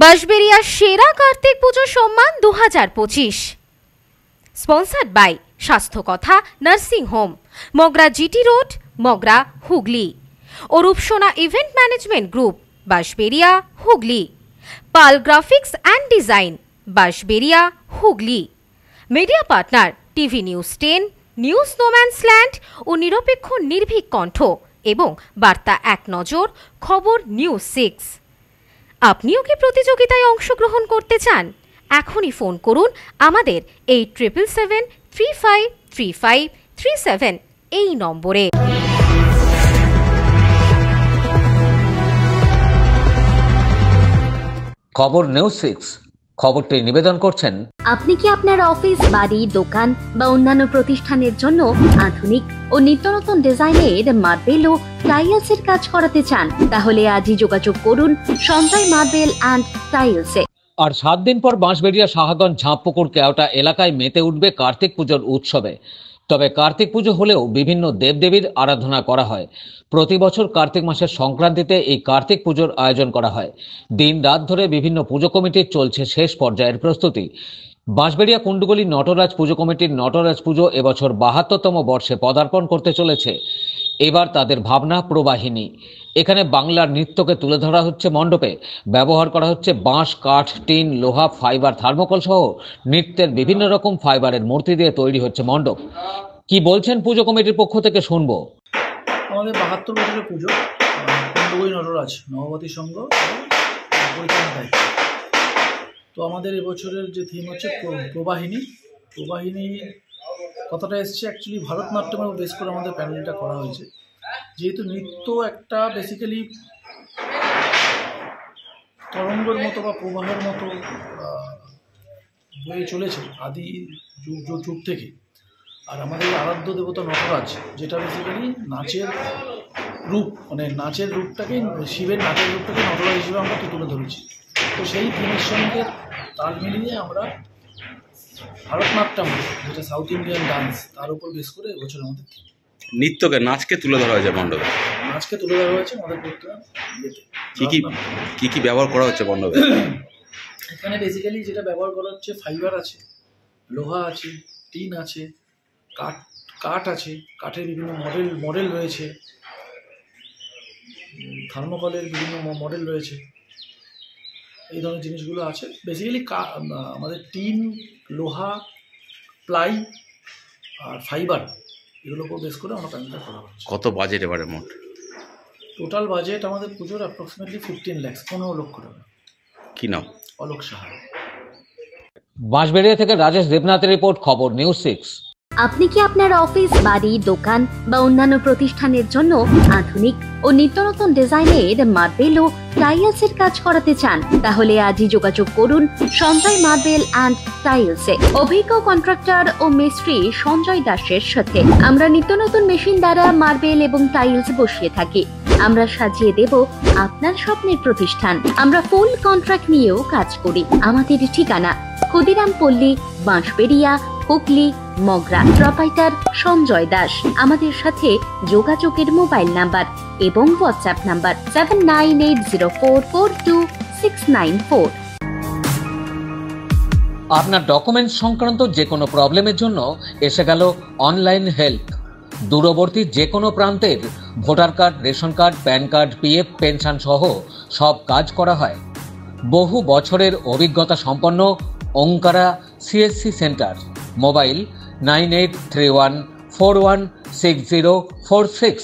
বাঁশবেড়িয়ার সেরা কার্তিক পুজো সম্মান 2025 sponsored by Swasthya Katha nursing home, Mogra GT road, Mogra, Hooghly ও Rupsona event management group, Bansberia, Hooghly. Pal graphics and design, Bansberia, Hooghly. Media partner TV news 10, news no man's land ও নিরপেক্ষ নির্ভীক কণ্ঠ এবং বার্তা এক নজর, খবর নিউজ 6। আপনিও কি প্রতিযোগিতায় অংশগ্রহণ করতে চান? এখনই ফোন করুন আমাদের 8777353537 এই নম্বরে। খবর নিউজ 6 খবরটি নিবেদন করছেন। আপনি কি আপনার অফিস, বাড়ি, দোকান বা অন্যান্য প্রতিষ্ঠানের জন্য আধুনিক ও নিত্যনতুন ডিজাইনের মার্বেল ও টাইলসের কাজ করাতে চান? তাহলে আজই যোগাযোগ করুন সঞ্জয় মার্বেল অ্যান্ড টাইলসে। আর 7 দিন পর বাঁশবেড়িয়া, সাহাগঞ্জ, ঝাঁপপুকুর, কেওটা এলাকায় মেতে উঠবে কার্তিক পুজোর উৎসবে। তবে কার্তিক পুজো হলেও বিভিন্ন দেবদেবীর আরাধনা করা হয়। প্রতি বছর কার্তিক মাসের সংক্রান্তিতে এই কার্তিক পুজোর আয়োজন করা হয়। দিন রাত ধরে বিভিন্ন পুজো কমিটির চলছে শেষ পর্যায়ের প্রস্তুতি। বাঁশবেড়িয়া কুণ্ডুগলি নটরাজ পুজো কমিটির নটরাজ পুজো এবছর 72তম বর্ষে পদার্পণ করতে চলেছে। এবার তাদের ভাবনা প্রবাহিনী। এখানে বাংলার নৃত্যকে তুলে ধরা হচ্ছে মণ্ডপে। ব্যবহার করা হচ্ছে বাঁশ, কাঠ, টিন, লোহা, ফাইবার, থার্মোকল সহ নৃত্যের বিভিন্ন রকম ফাইবারের মূর্তি দিয়ে তৈরি হচ্ছে মণ্ডপ। কি বলছেন পুজো কমিটির পক্ষ থেকে শুনবো। আমাদের 72 বছরের পুজো, কুণ্ডুগলি নটরাজ নববতী সংঘ পরিচালনা দায়িত্ব। তো আমাদের এবছরের যে থিম হচ্ছে প্রবাহিনী। প্রবাহিনীর কথাটা এসছে অ্যাকচুয়ালি ভারতনাট্যমের বেস করে আমাদের প্যানেলটা করা হয়েছে। যেহেতু নৃত্য একটা বেসিক্যালি তরঙ্গের মতো বা প্রবাহের মতো বয়ে চলেছে আদি যুগ থেকে। আর আমাদের আরাধ্য দেবতা নটরাজ, যেটা বেসিক্যালি নাচের রূপ, মানে নাচের রূপটাকে, শিবের নাচের রূপটাকে নটরাজ হিসেবে আমরা তুলে ধরেছি। তো সেই থিমের সঙ্গে তাল মিলিয়ে আমরা ভারতনাট্যম, যেটা সাউথ ইন্ডিয়ান ডান্স, তার উপর বেস করে এবছর আমাদের থিম। নৃত্যকে, নাচকে তুলে ধরা হয়েছে মণ্ডপে। নাচকে তুলে ধরা হয়েছে আমাদের কি কি ব্যবহার করা হচ্ছে মণ্ডপে? এখানে বেসিক্যালি যেটা ব্যবহার করা হচ্ছে, ফাইবার আছে, লোহা আছে, টিন আছে, কাঠ আছে, কাঠের বিভিন্ন মডেল রয়েছে, থার্মোকলের বিভিন্ন মডেল রয়েছে, এই ধরনের জিনিসগুলো আছে। বেসিক্যালি আমাদের টিন, লোহা, প্লাই আর ফাইবার, এগুলোর উপর বেস করে আমরা প্যানেলটা করা হচ্ছে। কত বাজেট এবারে মোট? টোটাল বাজেট আমাদের পুজোর অ্যাপ্রক্সিমেটলি 15 লাখ, 15 লক্ষ টাকা। কি নাম? অলোক সাহা। বাঁশবেড়িয়া থেকে রাজেশ দেবনাথের রিপোর্ট, খবর নিউজ 6। আপনি কি আপনার অফিস, বাড়ি, দোকান বা অন্যান্য প্রতিষ্ঠানের জন্য আধুনিক ও নিত্যনতুন ডিজাইনের মার্বেল ও টাইলসের কাজ করাতে চান? তাহলে আজই যোগাযোগ করুন সঞ্জয় মার্বেল অ্যান্ড টাইলসে। অভিজ্ঞ কন্ট্রাক্টর ও মিস্ত্রি সঞ্জয় দাসের সাথে আমরা নিত্য নতুন মেশিন দ্বারা মার্বেল এবং টাইলস বসিয়ে থাকি। আমরা সাজিয়ে দেব আপনার স্বপ্নের প্রতিষ্ঠান। আমরা ফুল কন্ট্রাক্ট নিয়েও কাজ করি। আমাদের ঠিকানা ক্ষুদিরাম পল্লী, বাঁশবেড়িয়া, হুগলি, মগরা। প্রোপাইটার সঞ্জয় দাস। আমাদের সাথে যোগাযোগের মোবাইল নাম্বার এবং হোয়াটসঅ্যাপ নাম্বার 7980442694। আপনার ডকুমেন্টস সংক্রান্ত যে কোনো প্রবলেমের জন্য এসে গেল অনলাইন হেল্প। দূরবর্তী যে কোনো প্রান্তের voter card, ration card, pan card, PF, pension সহ সব কাজ করা হয়। বহু বছরের অভিজ্ঞতা সম্পন্ন ওঙ্কারা সিএসসি সেন্টার। মোবাইল 9831416046।